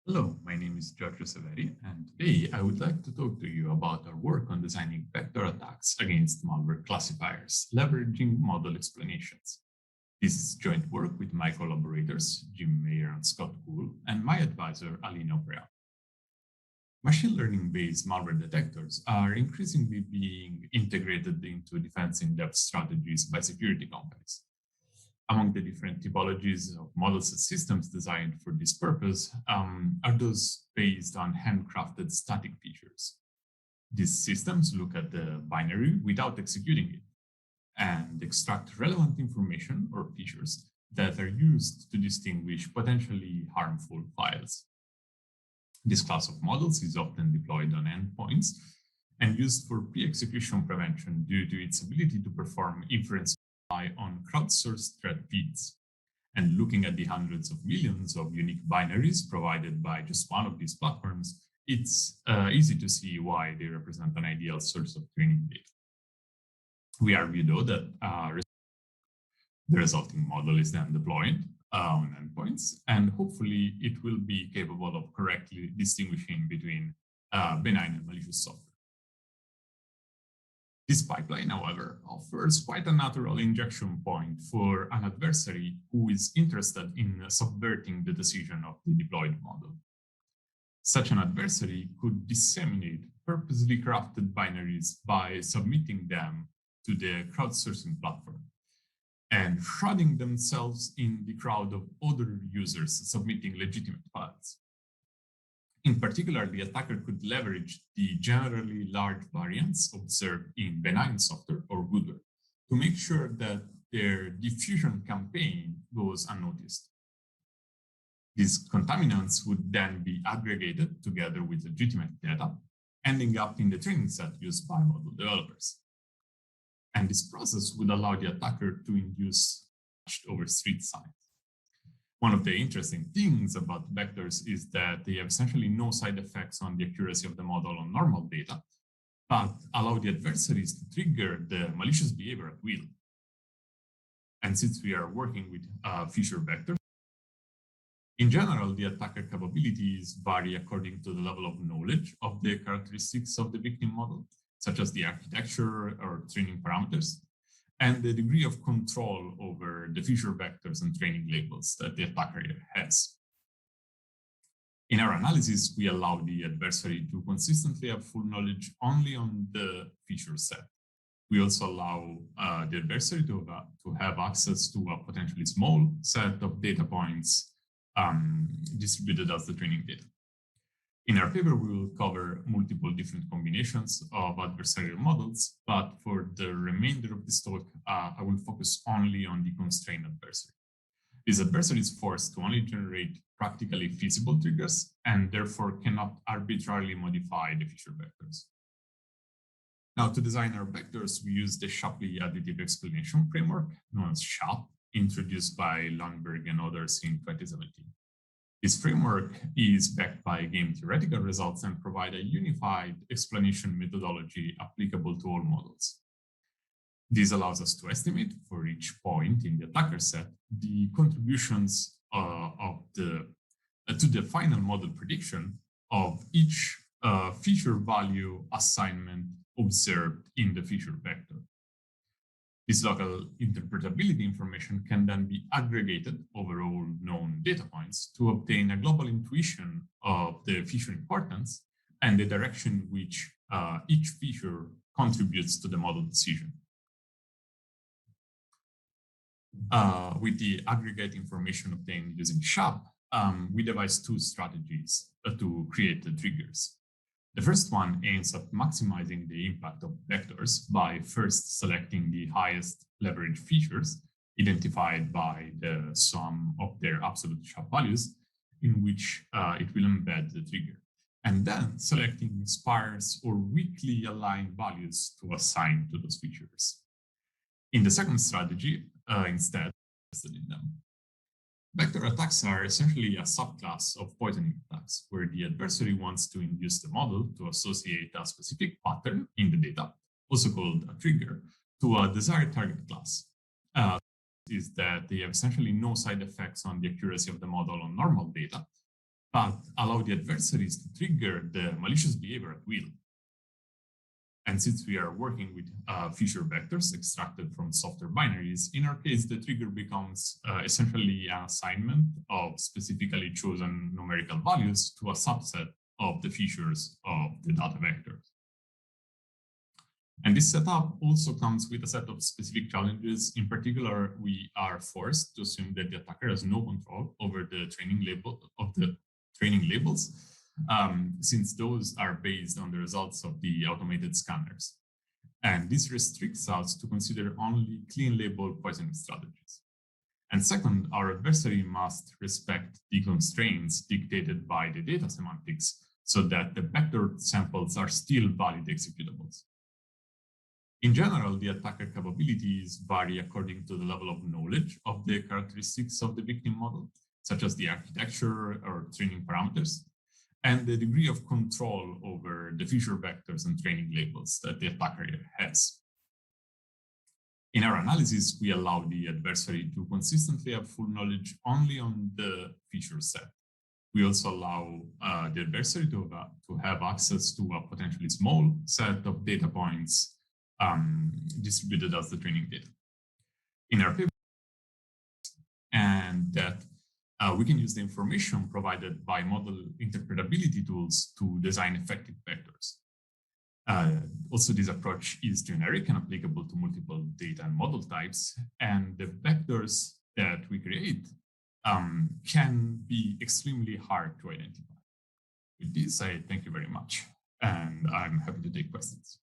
Hello, my name is Giorgio Severi, and today I would like to talk to you about our work on designing vector attacks against malware classifiers, leveraging model explanations. This is joint work with my collaborators, Jim Mayer and Scott Cool, and my advisor, Alina Oprea. Machine learning-based malware detectors are increasingly being integrated into defense in-depth strategies by security companies. Among the different typologies of models and systems designed for this purpose are those based on handcrafted static features. These systems look at the binary without executing it and extract relevant information or features that are used to distinguish potentially harmful files. This class of models is often deployed on endpoints and used for pre-execution prevention due to its ability to perform inference on crowdsourced thread feeds. And looking at the hundreds of millions of unique binaries provided by just one of these platforms, it's easy to see why they represent an ideal source of training data. We argue, though, that the resulting model is then deployed on endpoints, and hopefully it will be capable of correctly distinguishing between benign and malicious software. This pipeline, however, offers quite a natural injection point for an adversary who is interested in subverting the decision of the deployed model. Such an adversary could disseminate purposely crafted binaries by submitting them to the crowdsourcing platform and shrouding themselves in the crowd of other users submitting legitimate files. In particular, the attacker could leverage the generally large variance observed in benign software or goodware to make sure that their diffusion campaign goes unnoticed. These contaminants would then be aggregated together with legitimate data, ending up in the training set used by model developers. And this process would allow the attacker to induce over street signs. One of the interesting things about vectors is that they have essentially no side effects on the accuracy of the model on normal data, but allow the adversaries to trigger the malicious behavior at will. And since we are working with feature vectors, in general, the attacker capabilities vary according to the level of knowledge of the characteristics of the victim model, such as the architecture or training parameters, and the degree of control over the feature vectors and training labels that the attacker has. In our analysis, we allow the adversary to consistently have full knowledge only on the feature set. We also allow the adversary to have access to a potentially small set of data points distributed as the training data. In our paper, we will cover multiple different combinations of adversarial models, but for the remainder of this talk, I will focus only on the constrained adversary. This adversary is forced to only generate practically feasible triggers and therefore cannot arbitrarily modify the feature vectors. Now, to design our vectors, we use the Shapley Additive Explanation Framework, known as SHAP, introduced by Lundberg and others in 2017. This framework is backed by game theoretical results and provide a unified explanation methodology applicable to all models. This allows us to estimate for each point in the attacker set the contributions to the final model prediction of each feature value assignment observed in the feature vector. This local interpretability information can then be aggregated over all known data points to obtain a global intuition of the feature importance and the direction which each feature contributes to the model decision. With the aggregate information obtained using SHAP, we devised two strategies to create the triggers. The first one aims at maximizing the impact of vectors by first selecting the highest leverage features identified by the sum of their absolute SHAP values, in which it will embed the trigger, and then selecting sparse or weakly aligned values to assign to those features. In the second strategy, instead, invested in them. Vector attacks are essentially a subclass of poisoning attacks, where the adversary wants to induce the model to associate a specific pattern in the data, also called a trigger, to a desired target class. Is that they have essentially no side effects on the accuracy of the model on normal data, but allow the adversaries to trigger the malicious behavior at will. And since we are working with feature vectors extracted from software binaries, in our case, the trigger becomes essentially an assignment of specifically chosen numerical values to a subset of the features of the data vectors. And this setup also comes with a set of specific challenges. In particular, we are forced to assume that the attacker has no control over the training labels, since those are based on the results of the automated scanners. And this restricts us to consider only clean label poisoning strategies. And second, our adversary must respect the constraints dictated by the data semantics so that the vector samples are still valid executables. In general, the attacker capabilities vary according to the level of knowledge of the characteristics of the victim model, such as the architecture or training parameters, and the degree of control over the feature vectors and training labels that the attacker has. In our analysis, we allow the adversary to consistently have full knowledge only on the feature set. We also allow the adversary to have access to a potentially small set of data points distributed as the training data. In our paper, and that we can use the information provided by model interpretability tools to design effective vectors. Also, this approach is generic and applicable to multiple data and model types, and the vectors that we create can be extremely hard to identify. With this, I thank you very much, and I'm happy to take questions.